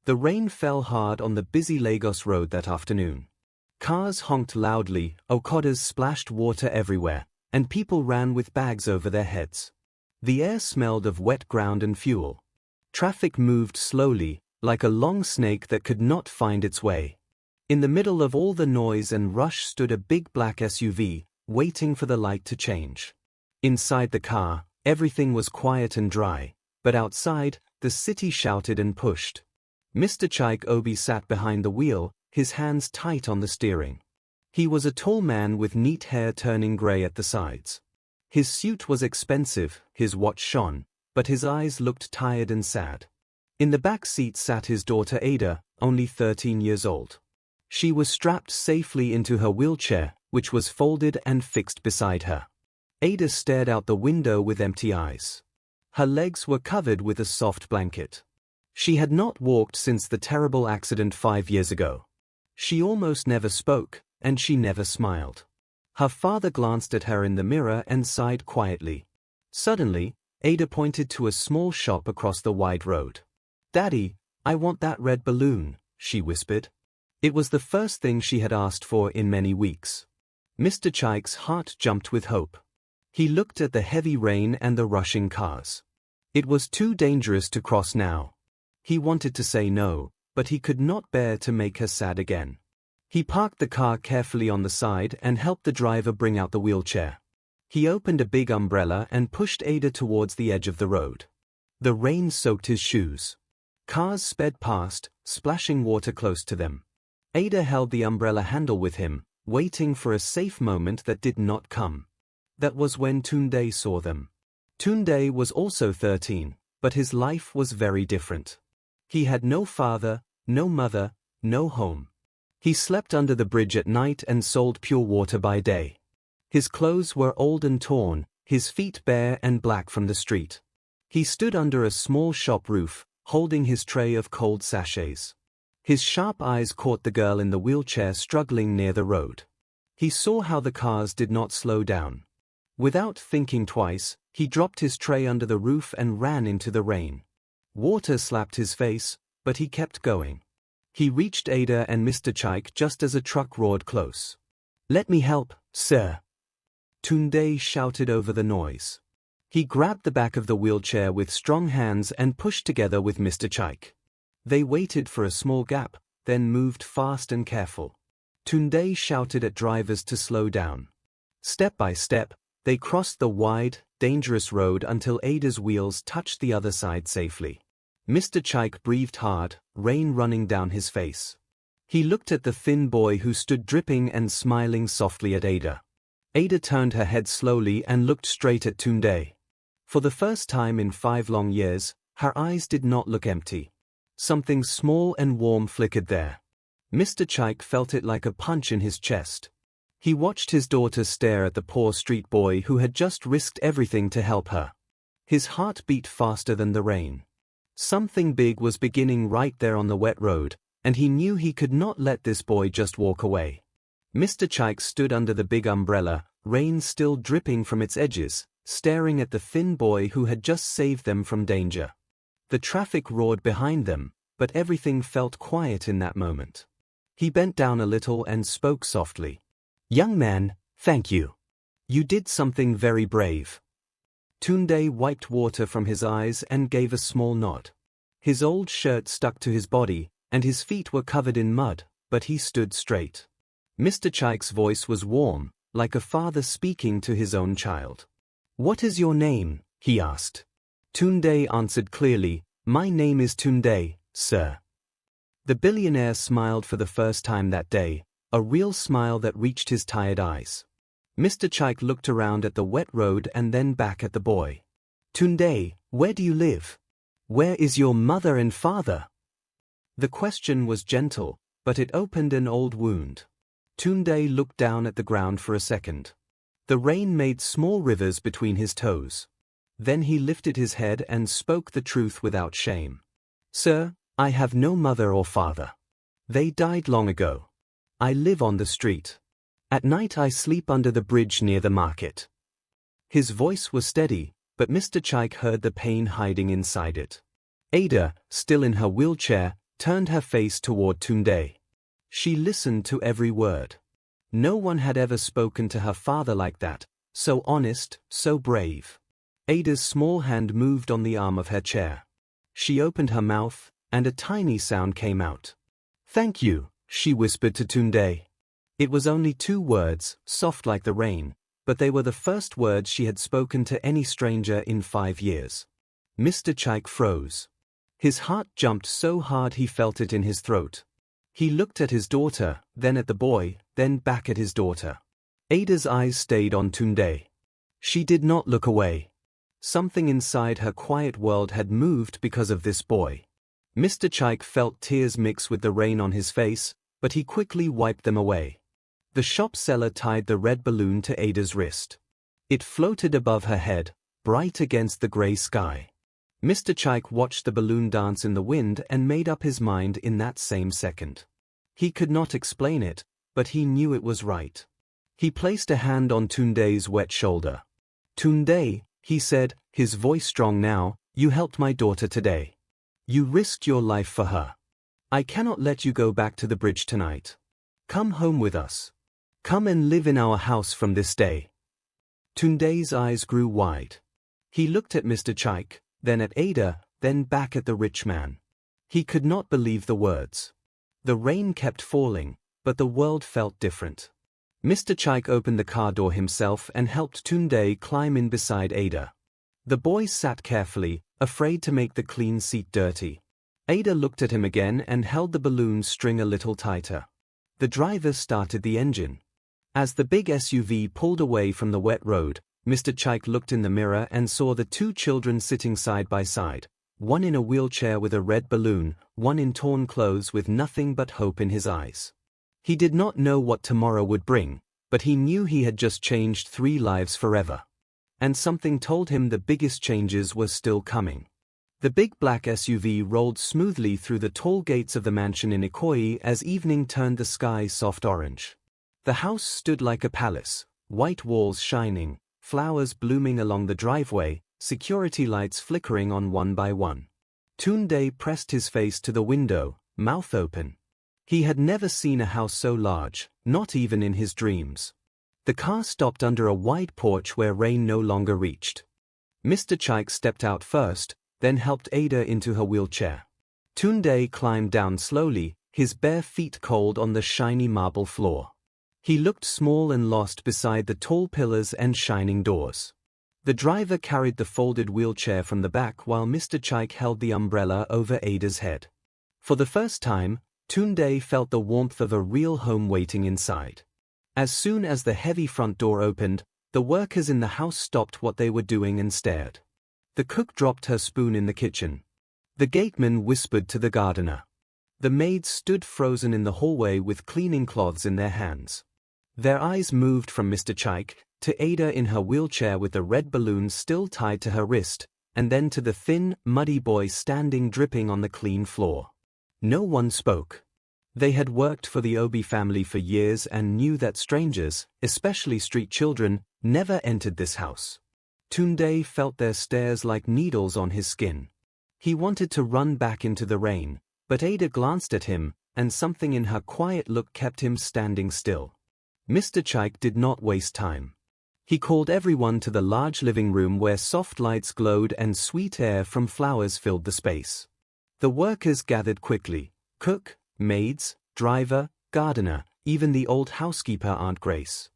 The rain fell hard on the busy Lagos road that afternoon. Cars honked loudly, okadas splashed water everywhere, and people ran with bags over their heads. The air smelled of wet ground and fuel. Traffic moved slowly, like a long snake that could not find its way. In the middle of all the noise and rush stood a big black SUV, waiting for the light to change. Inside the car, everything was quiet and dry, but outside, the city shouted and pushed. Mr. Chaik Obi sat behind the wheel, his hands tight on the steering. He was a tall man with neat hair turning grey at the sides. His suit was expensive, his watch shone, but his eyes looked tired and sad. In the back seat sat his daughter Ada, only 13 years old. She was strapped safely into her wheelchair, which was folded and fixed beside her. Ada stared out the window with empty eyes. Her legs were covered with a soft blanket. She had not walked since the terrible accident 5 years ago. She almost never spoke, and she never smiled. Her father glanced at her in the mirror and sighed quietly. Suddenly, Ada pointed to a small shop across the wide road. "Daddy, I want that red balloon," she whispered. It was the first thing she had asked for in many weeks. Mr. Chaik's heart jumped with hope. He looked at the heavy rain and the rushing cars. It was too dangerous to cross now. He wanted to say no, but he could not bear to make her sad again. He parked the car carefully on the side and helped the driver bring out the wheelchair. He opened a big umbrella and pushed Ada towards the edge of the road. The rain soaked his shoes. Cars sped past, splashing water close to them. Ada held the umbrella handle with him, waiting for a safe moment that did not come. That was when Tunde saw them. Tunde was also 13, but his life was very different. He had no father, no mother, no home. He slept under the bridge at night and sold pure water by day. His clothes were old and torn, his feet bare and black from the street. He stood under a small shop roof, holding his tray of cold sachets. His sharp eyes caught the girl in the wheelchair struggling near the road. He saw how the cars did not slow down. Without thinking twice, he dropped his tray under the roof and ran into the rain. Water slapped his face, but he kept going. He reached Ada and Mr. Chaik just as a truck roared close. "Let me help, sir," Tunde shouted over the noise. He grabbed the back of the wheelchair with strong hands and pushed together with Mr. Chaik. They waited for a small gap, then moved fast and careful. Tunde shouted at drivers to slow down. Step by step, they crossed the wide, dangerous road until Ada's wheels touched the other side safely. Mr. Chaik breathed hard, rain running down his face. He looked at the thin boy who stood dripping and smiling softly at Ada. Ada turned her head slowly and looked straight at Tunde. For the first time in 5 long years, her eyes did not look empty. Something small and warm flickered there. Mr. Chaik felt it like a punch in his chest. He watched his daughter stare at the poor street boy who had just risked everything to help her. His heart beat faster than the rain. Something big was beginning right there on the wet road, and he knew he could not let this boy just walk away. Mr. Chaik stood under the big umbrella, rain still dripping from its edges, staring at the thin boy who had just saved them from danger. The traffic roared behind them, but everything felt quiet in that moment. He bent down a little and spoke softly. "Young man, thank you. You did something very brave." Tunde wiped water from his eyes and gave a small nod. His old shirt stuck to his body, and his feet were covered in mud, but he stood straight. Mr. Chaik's voice was warm, like a father speaking to his own child. "What is your name?" he asked. Tunde answered clearly, "My name is Tunde, sir." The billionaire smiled for the first time that day, a real smile that reached his tired eyes. Mr. Chaik looked around at the wet road and then back at the boy. "Tunde, where do you live? Where is your mother and father?" The question was gentle, but it opened an old wound. Tunde looked down at the ground for a second. The rain made small rivers between his toes. Then he lifted his head and spoke the truth without shame. "Sir, I have no mother or father. They died long ago. I live on the street. At night I sleep under the bridge near the market." His voice was steady, but Mr. Chaik heard the pain hiding inside it. Ada, still in her wheelchair, turned her face toward Tunde. She listened to every word. No one had ever spoken to her father like that, so honest, so brave. Ada's small hand moved on the arm of her chair. She opened her mouth, and a tiny sound came out. "Thank you," she whispered to Tunde. It was only 2 words, soft like the rain, but they were the first words she had spoken to any stranger in 5 years. Mr. Chaik froze. His heart jumped so hard he felt it in his throat. He looked at his daughter, then at the boy, then back at his daughter. Ada's eyes stayed on Tunde. She did not look away. Something inside her quiet world had moved because of this boy. Mr. Chaik felt tears mix with the rain on his face, but he quickly wiped them away. The shop seller tied the red balloon to Ada's wrist. It floated above her head, bright against the grey sky. Mr. Chaik watched the balloon dance in the wind and made up his mind in that same second. He could not explain it, but he knew it was right. He placed a hand on Tunde's wet shoulder. "Tunde," he said, his voice strong now, "you helped my daughter today. You risked your life for her. I cannot let you go back to the bridge tonight. Come home with us. Come and live in our house from this day." Tunde's eyes grew wide. He looked at Mr. Chaik, then at Ada, then back at the rich man. He could not believe the words. The rain kept falling, but the world felt different. Mr. Chaik opened the car door himself and helped Tunde climb in beside Ada. The boy sat carefully, afraid to make the clean seat dirty. Ada looked at him again and held the balloon string a little tighter. The driver started the engine. As the big SUV pulled away from the wet road, Mr. Chaik looked in the mirror and saw the 2 children sitting side by side, one in a wheelchair with a red balloon, one in torn clothes with nothing but hope in his eyes. He did not know what tomorrow would bring, but he knew he had just changed 3 lives forever. And something told him the biggest changes were still coming. The big black SUV rolled smoothly through the tall gates of the mansion in Ikoyi as evening turned the sky soft orange. The house stood like a palace, white walls shining, flowers blooming along the driveway, security lights flickering on one by one. Tunde pressed his face to the window, mouth open. He had never seen a house so large, not even in his dreams. The car stopped under a wide porch where rain no longer reached. Mr. Chaik stepped out first, then helped Ada into her wheelchair. Tunde climbed down slowly, his bare feet cold on the shiny marble floor. He looked small and lost beside the tall pillars and shining doors. The driver carried the folded wheelchair from the back while Mr. Chaik held the umbrella over Ada's head. For the first time, Tunde felt the warmth of a real home waiting inside. As soon as the heavy front door opened, the workers in the house stopped what they were doing and stared. The cook dropped her spoon in the kitchen. The gateman whispered to the gardener. The maids stood frozen in the hallway with cleaning cloths in their hands. Their eyes moved from Mr. Chaik to Ada in her wheelchair with the red balloon still tied to her wrist, and then to the thin, muddy boy standing dripping on the clean floor. No one spoke. They had worked for the Obi family for years and knew that strangers, especially street children, never entered this house. Tunde felt their stares like needles on his skin. He wanted to run back into the rain, but Ada glanced at him, and something in her quiet look kept him standing still. Mr. Chaik did not waste time. He called everyone to the large living room where soft lights glowed and sweet air from flowers filled the space. The workers gathered quickly: cook, maids, driver, gardener, even the old housekeeper Aunt Grace.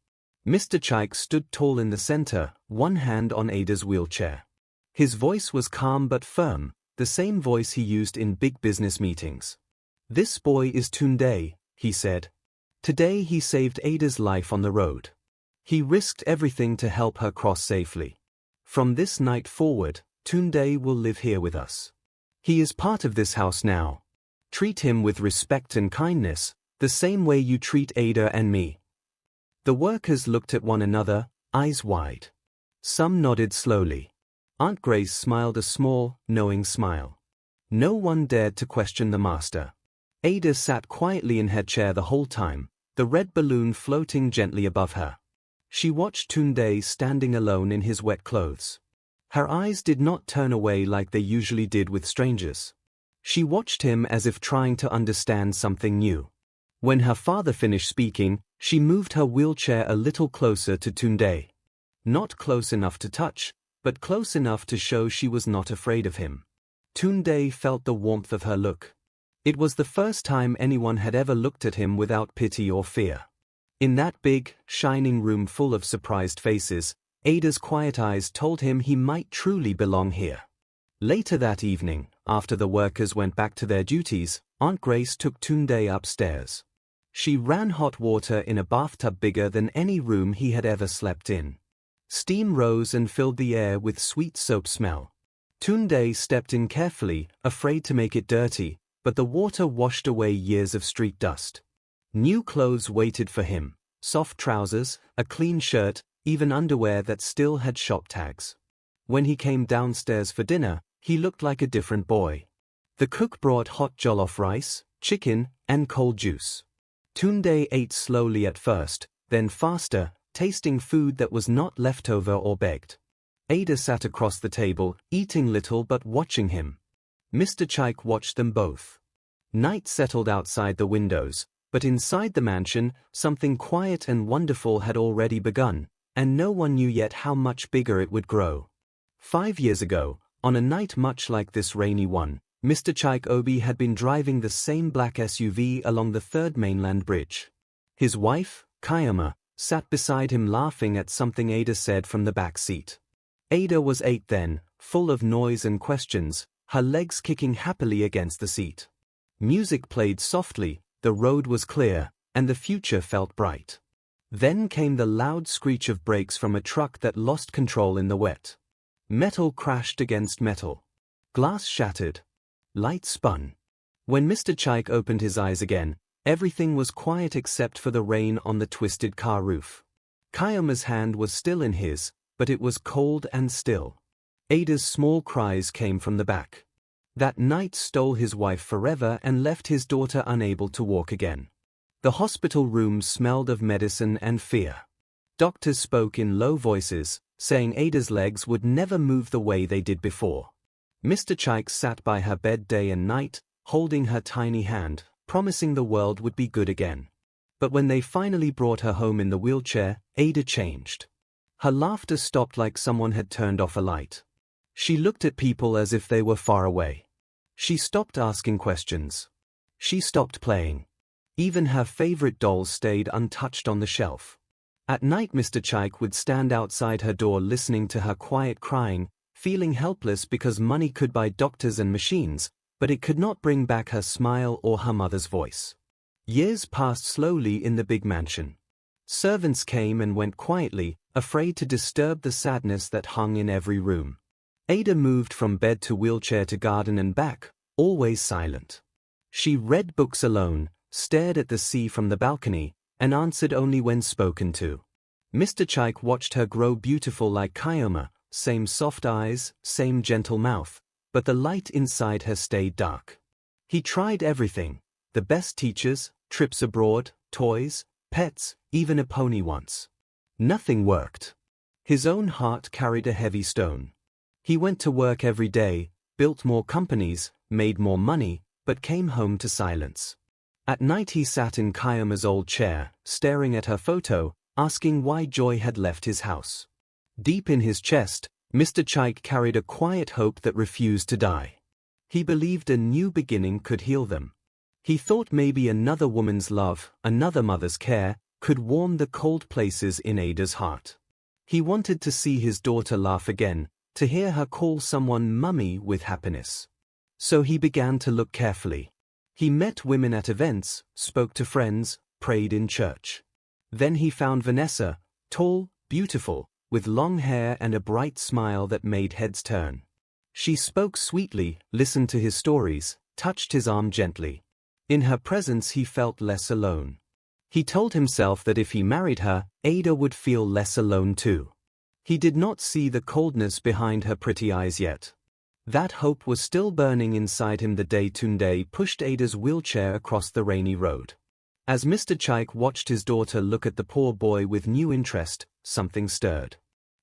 Mr. Chaik stood tall in the center, one hand on Ada's wheelchair. His voice was calm but firm, the same voice he used in big business meetings. "This boy is Tunde," he said. "Today he saved Ada's life on the road. He risked everything to help her cross safely. From this night forward, Tunde will live here with us. He is part of this house now. Treat him with respect and kindness, the same way you treat Ada and me." The workers looked at one another, eyes wide. Some nodded slowly. Aunt Grace smiled a small, knowing smile. No one dared to question the master. Ada sat quietly in her chair the whole time, the red balloon floating gently above her. She watched Tunde standing alone in his wet clothes. Her eyes did not turn away like they usually did with strangers. She watched him as if trying to understand something new. When her father finished speaking, she moved her wheelchair a little closer to Tunde. Not close enough to touch, but close enough to show she was not afraid of him. Tunde felt the warmth of her look. It was the first time anyone had ever looked at him without pity or fear. In that big, shining room full of surprised faces, Ada's quiet eyes told him he might truly belong here. Later that evening, after the workers went back to their duties, Aunt Grace took Tunde upstairs. She ran hot water in a bathtub bigger than any room he had ever slept in. Steam rose and filled the air with sweet soap smell. Tunde stepped in carefully, afraid to make it dirty, but the water washed away years of street dust. New clothes waited for him: soft trousers, a clean shirt, even underwear that still had shop tags. When he came downstairs for dinner, he looked like a different boy. The cook brought hot jollof rice, chicken, and cold juice. Tunde ate slowly at first, then faster, tasting food that was not leftover or begged. Ada sat across the table, eating little but watching him. Mr. Chaik watched them both. Night settled outside the windows, but inside the mansion, something quiet and wonderful had already begun, and no one knew yet how much bigger it would grow. 5 years ago, on a night much like this rainy one, Mr. Chaik Obi had been driving the same black SUV along the third mainland bridge. His wife, Kayama, sat beside him laughing at something Ada said from the back seat. Ada was 8 then, full of noise and questions, her legs kicking happily against the seat. Music played softly, the road was clear, and the future felt bright. Then came the loud screech of brakes from a truck that lost control in the wet. Metal crashed against metal. Glass shattered. Light spun. When Mr. Chaik opened his eyes again, everything was quiet except for the rain on the twisted car roof. Kayama's hand was still in his, but it was cold and still. Ada's small cries came from the back. That night stole his wife forever and left his daughter unable to walk again. The hospital room smelled of medicine and fear. Doctors spoke in low voices, saying Ada's legs would never move the way they did before. Mr. Chaik sat by her bed day and night, holding her tiny hand, promising the world would be good again. But when they finally brought her home in the wheelchair, Ada changed. Her laughter stopped like someone had turned off a light. She looked at people as if they were far away. She stopped asking questions. She stopped playing. Even her favorite dolls stayed untouched on the shelf. At night Mr. Chaik would stand outside her door listening to her quiet crying, feeling helpless because money could buy doctors and machines, but it could not bring back her smile or her mother's voice. Years passed slowly in the big mansion. Servants came and went quietly, afraid to disturb the sadness that hung in every room. Ada moved from bed to wheelchair to garden and back, always silent. She read books alone, stared at the sea from the balcony, and answered only when spoken to. Mr. Chaik watched her grow beautiful like Kayama, same soft eyes, same gentle mouth, but the light inside her stayed dark. He tried everything: the best teachers, trips abroad, toys, pets, even a pony once. Nothing worked. His own heart carried a heavy stone. He went to work every day, built more companies, made more money, but came home to silence. At night he sat in Kayama's old chair, staring at her photo, asking why joy had left his house. Deep in his chest, Mr. Chaik carried a quiet hope that refused to die. He believed a new beginning could heal them. He thought maybe another woman's love, another mother's care, could warm the cold places in Ada's heart. He wanted to see his daughter laugh again, to hear her call someone mummy with happiness. So he began to look carefully. He met women at events, spoke to friends, prayed in church. Then he found Vanessa, tall, beautiful, with long hair and a bright smile that made heads turn. She spoke sweetly, listened to his stories, touched his arm gently. In her presence he felt less alone. He told himself that if he married her, Ada would feel less alone too. He did not see the coldness behind her pretty eyes yet. That hope was still burning inside him the day Tunde pushed Ada's wheelchair across the rainy road. As Mr. Chaik watched his daughter look at the poor boy with new interest, something stirred.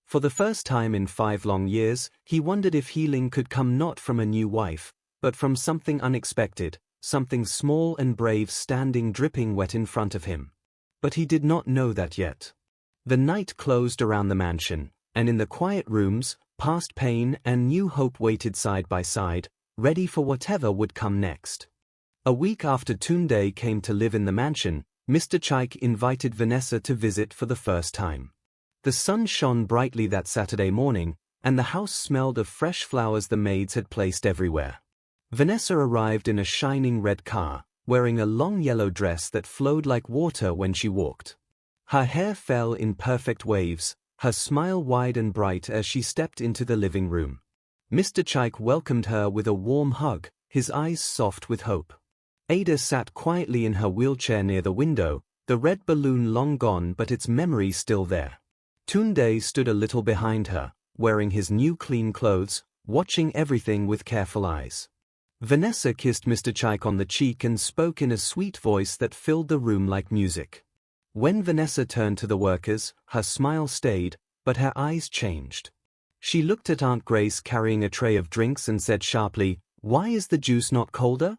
For the first time in 5 long years, he wondered if healing could come not from a new wife, but from something unexpected, something small and brave standing dripping wet in front of him. But he did not know that yet. The night closed around the mansion, and in the quiet rooms, past pain and new hope waited side by side, ready for whatever would come next. A week after Tunde came to live in the mansion, Mr. Chaik invited Vanessa to visit for the first time. The sun shone brightly that Saturday morning, and the house smelled of fresh flowers the maids had placed everywhere. Vanessa arrived in a shining red car, wearing a long yellow dress that flowed like water when she walked. Her hair fell in perfect waves, her smile wide and bright as she stepped into the living room. Mr. Chaik welcomed her with a warm hug, his eyes soft with hope. Ada sat quietly in her wheelchair near the window, the red balloon long gone but its memory still there. Tunde stood a little behind her, wearing his new clean clothes, watching everything with careful eyes. Vanessa kissed Mr. Chaik on the cheek and spoke in a sweet voice that filled the room like music. When Vanessa turned to the workers, her smile stayed, but her eyes changed. She looked at Aunt Grace carrying a tray of drinks and said sharply, "Why is the juice not colder?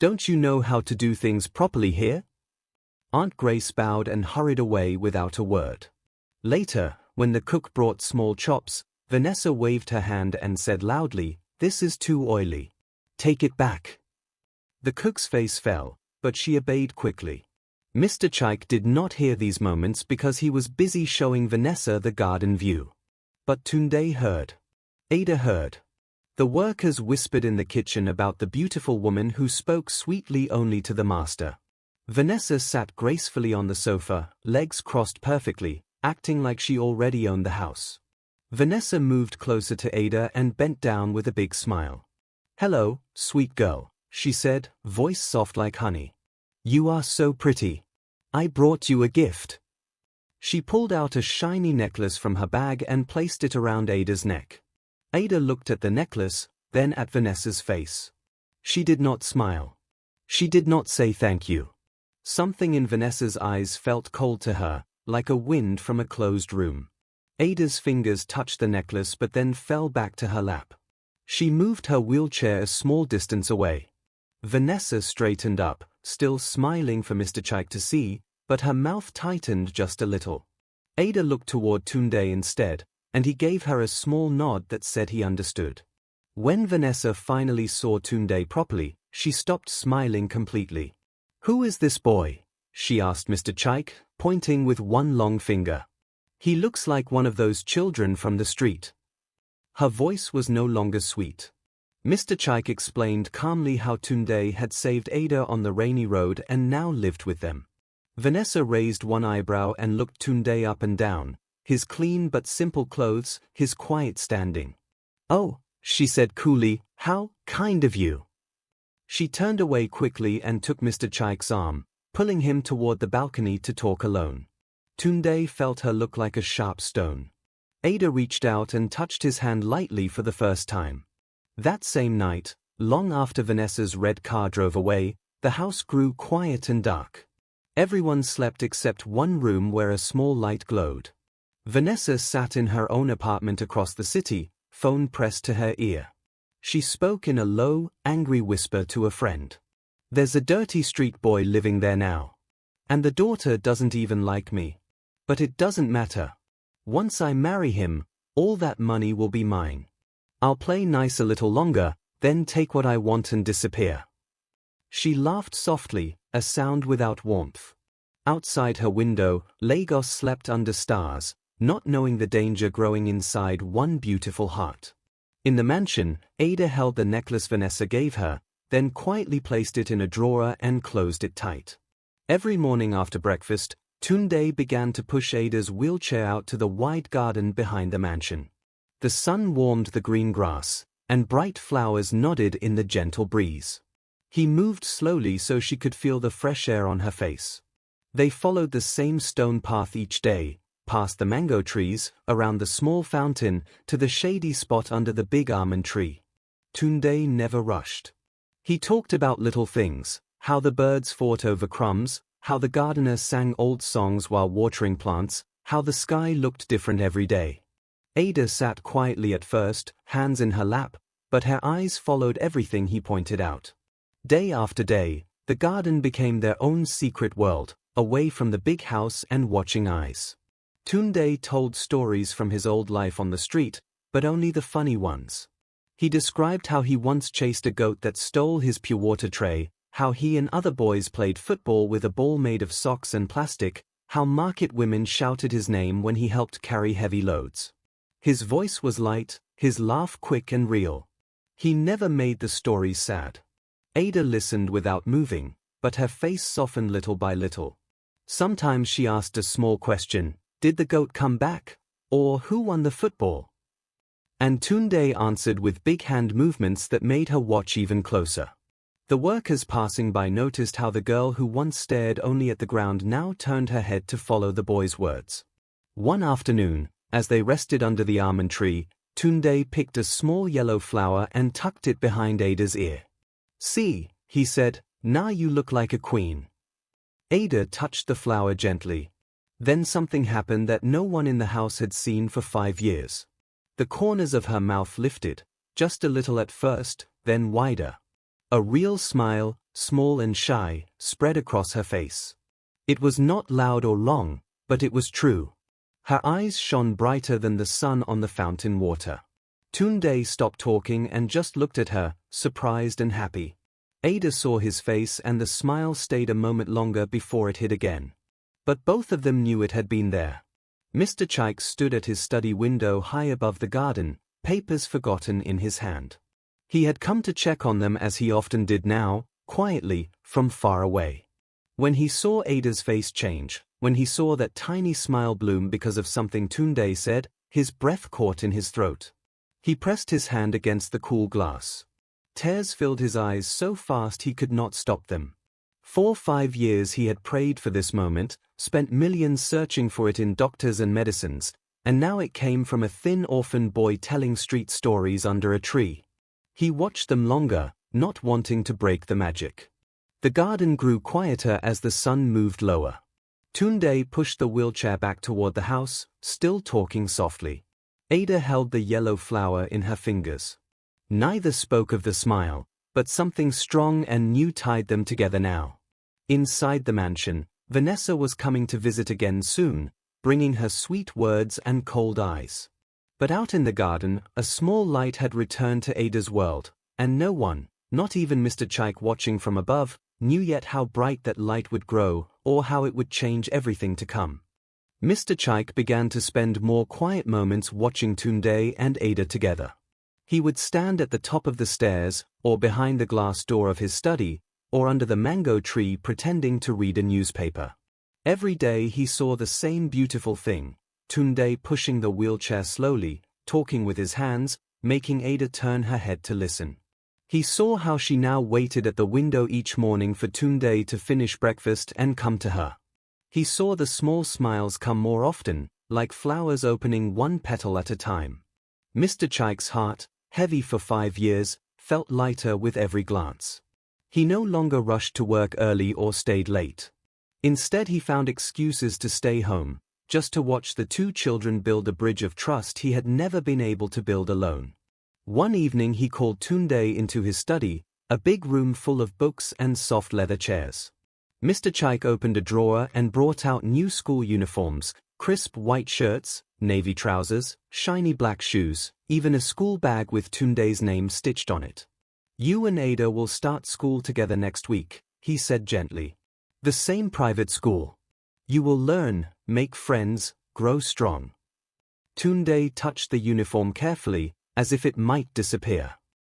Don't you know how to do things properly here?" Aunt Grace bowed and hurried away without a word. Later, when the cook brought small chops, Vanessa waved her hand and said loudly, "This is too oily. Take it back." The cook's face fell, but she obeyed quickly. Mr. Chaik did not hear these moments because he was busy showing Vanessa the garden view. But Tunde heard. Ada heard. The workers whispered in the kitchen about the beautiful woman who spoke sweetly only to the master. Vanessa sat gracefully on the sofa, legs crossed perfectly, acting like she already owned the house. Vanessa moved closer to Ada and bent down with a big smile. "Hello, sweet girl," she said, voice soft like honey. "You are so pretty. I brought you a gift." She pulled out a shiny necklace from her bag and placed it around Ada's neck. Ada looked at the necklace, then at Vanessa's face. She did not smile. She did not say thank you. Something in Vanessa's eyes felt cold to her, like a wind from a closed room. Ada's fingers touched the necklace but then fell back to her lap. She moved her wheelchair a small distance away. Vanessa straightened up, still smiling for Mr. Chaik to see, but her mouth tightened just a little. Ada looked toward Tunde instead, and he gave her a small nod that said he understood. When Vanessa finally saw Tunde properly, she stopped smiling completely. "Who is this boy?" she asked Mr. Chaik, pointing with one long finger. "He looks like one of those children from the street." Her voice was no longer sweet. Mr. Chaik explained calmly how Tunde had saved Ada on the rainy road and now lived with them. Vanessa raised one eyebrow and looked Tunde up and down, his clean but simple clothes, his quiet standing. "Oh," she said coolly, "how kind of you." She turned away quickly and took Mr. Chaik's arm, pulling him toward the balcony to talk alone. Tunde felt her look like a sharp stone. Ada reached out and touched his hand lightly for the first time. That same night, long after Vanessa's red car drove away, the house grew quiet and dark. Everyone slept except one room where a small light glowed. Vanessa sat in her own apartment across the city, phone pressed to her ear. She spoke in a low, angry whisper to a friend. "There's a dirty street boy living there now. And the daughter doesn't even like me. But it doesn't matter. Once I marry him, all that money will be mine. I'll play nice a little longer, then take what I want and disappear." She laughed softly, a sound without warmth. Outside her window, Lagos slept under stars, not knowing the danger growing inside one beautiful heart. In the mansion, Ada held the necklace Vanessa gave her, then quietly placed it in a drawer and closed it tight. Every morning after breakfast, Tunde began to push Ada's wheelchair out to the wide garden behind the mansion. The sun warmed the green grass, and bright flowers nodded in the gentle breeze. He moved slowly so she could feel the fresh air on her face. They followed the same stone path each day, past the mango trees, around the small fountain, to the shady spot under the big almond tree. Tunde never rushed. He talked about little things, how the birds fought over crumbs, how the gardener sang old songs while watering plants, how the sky looked different every day. Ada sat quietly at first, hands in her lap, but her eyes followed everything he pointed out. Day after day, the garden became their own secret world, away from the big house and watching eyes. Tunde told stories from his old life on the street, but only the funny ones. He described how he once chased a goat that stole his pure water tray, how he and other boys played football with a ball made of socks and plastic, how market women shouted his name when he helped carry heavy loads. His voice was light, his laugh quick and real. He never made the stories sad. Ada listened without moving, but her face softened little by little. Sometimes she asked a small question, did the goat come back? Or who won the football? And Tunde answered with big hand movements that made her watch even closer. The workers passing by noticed how the girl who once stared only at the ground now turned her head to follow the boy's words. One afternoon, as they rested under the almond tree, Tunde picked a small yellow flower and tucked it behind Ada's ear. See, he said, now you look like a queen. Ada touched the flower gently. Then something happened that no one in the house had seen for 5 years. The corners of her mouth lifted, just a little at first, then wider. A real smile, small and shy, spread across her face. It was not loud or long, but it was true. Her eyes shone brighter than the sun on the fountain water. Tunde stopped talking and just looked at her, surprised and happy. Ada saw his face and the smile stayed a moment longer before it hid again. But both of them knew it had been there. Mr. Chaik stood at his study window high above the garden, papers forgotten in his hand. He had come to check on them as he often did now, quietly, from far away. When he saw Ada's face change, when he saw that tiny smile bloom because of something Tunde said, his breath caught in his throat. He pressed his hand against the cool glass. Tears filled his eyes so fast he could not stop them. For 5 years he had prayed for this moment, spent millions searching for it in doctors and medicines, and now it came from a thin orphan boy telling street stories under a tree. He watched them longer, not wanting to break the magic. The garden grew quieter as the sun moved lower. Tunde pushed the wheelchair back toward the house, still talking softly. Ada held the yellow flower in her fingers. Neither spoke of the smile, but something strong and new tied them together now. Inside the mansion, Vanessa was coming to visit again soon, bringing her sweet words and cold eyes. But out in the garden, a small light had returned to Ada's world, and no one, not even Mr. Chaik watching from above, knew yet how bright that light would grow, or how it would change everything to come. Mr. Chaik began to spend more quiet moments watching Tunde and Ada together. He would stand at the top of the stairs, or behind the glass door of his study, or under the mango tree pretending to read a newspaper. Every day he saw the same beautiful thing, Tunde pushing the wheelchair slowly, talking with his hands, making Ada turn her head to listen. He saw how she now waited at the window each morning for Tunde to finish breakfast and come to her. He saw the small smiles come more often, like flowers opening one petal at a time. Mr. Chaik's heart, heavy for 5 years, felt lighter with every glance. He no longer rushed to work early or stayed late. Instead he found excuses to stay home, just to watch the 2 children build a bridge of trust he had never been able to build alone. One evening he called Tunde into his study, a big room full of books and soft leather chairs. Mr. Chaik opened a drawer and brought out new school uniforms, crisp white shirts, navy trousers, shiny black shoes, even a school bag with Tunde's name stitched on it. You and Ada will start school together next week, he said gently. The same private school. You will learn, make friends, grow strong. Tunde touched the uniform carefully, as if it might disappear.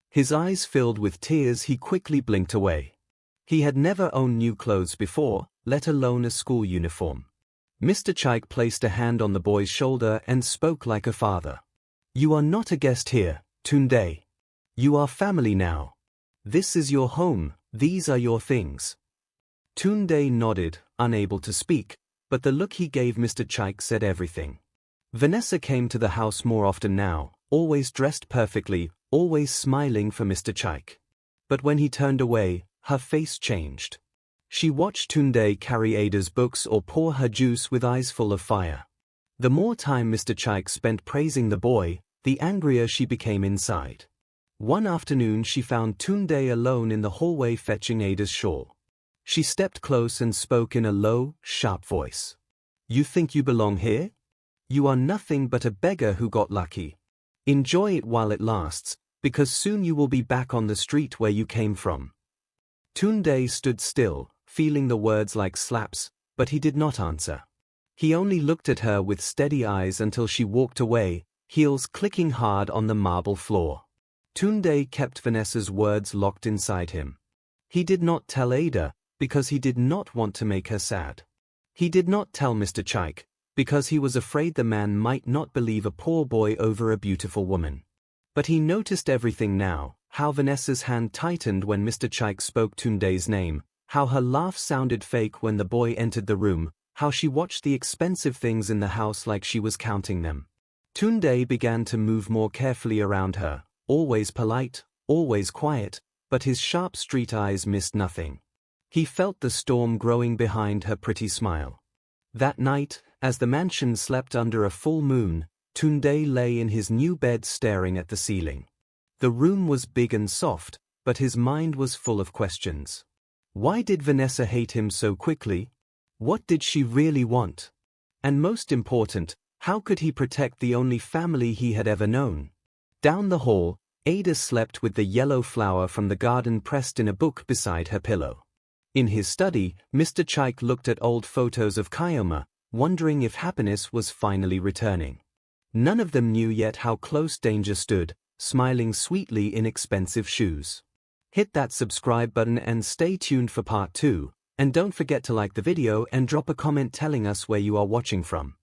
His eyes filled with tears. He quickly blinked away. He had never owned new clothes before, let alone a school uniform. Mr. Chaik placed a hand on the boy's shoulder and spoke like a father. You are not a guest here, Tunde. You are family now. This is your home, these are your things. Tunde nodded, unable to speak, but the look he gave Mr. Chaik said everything. Vanessa came to the house more often now, always dressed perfectly, always smiling for Mr. Chaik. But when he turned away, her face changed. She watched Tunde carry Ada's books or pour her juice with eyes full of fire. The more time Mr. Chaik spent praising the boy, the angrier she became inside. One afternoon she found Tunde alone in the hallway fetching Ada's shawl. She stepped close and spoke in a low, sharp voice. "You think you belong here? You are nothing but a beggar who got lucky. Enjoy it while it lasts, because soon you will be back on the street where you came from." Tunde stood still, feeling the words like slaps, but he did not answer. He only looked at her with steady eyes until she walked away, heels clicking hard on the marble floor. Tunde kept Vanessa's words locked inside him. He did not tell Ada, because he did not want to make her sad. He did not tell Mr. Chaik, because he was afraid the man might not believe a poor boy over a beautiful woman. But he noticed everything now, how Vanessa's hand tightened when Mr. Chaik spoke Tunde's name, how her laugh sounded fake when the boy entered the room, how she watched the expensive things in the house like she was counting them. Tunde began to move more carefully around her, always polite, always quiet, but his sharp street eyes missed nothing. He felt the storm growing behind her pretty smile. That night, as the mansion slept under a full moon, Tunde lay in his new bed staring at the ceiling. The room was big and soft, but his mind was full of questions. Why did Vanessa hate him so quickly? What did she really want? And most important, how could he protect the only family he had ever known? Down the hall, Ada slept with the yellow flower from the garden pressed in a book beside her pillow. In his study, Mr. Chaik looked at old photos of Kyoma, wondering if happiness was finally returning. None of them knew yet how close danger stood, smiling sweetly in expensive shoes. Hit that subscribe button and stay tuned for part 2, and don't forget to like the video and drop a comment telling us where you are watching from.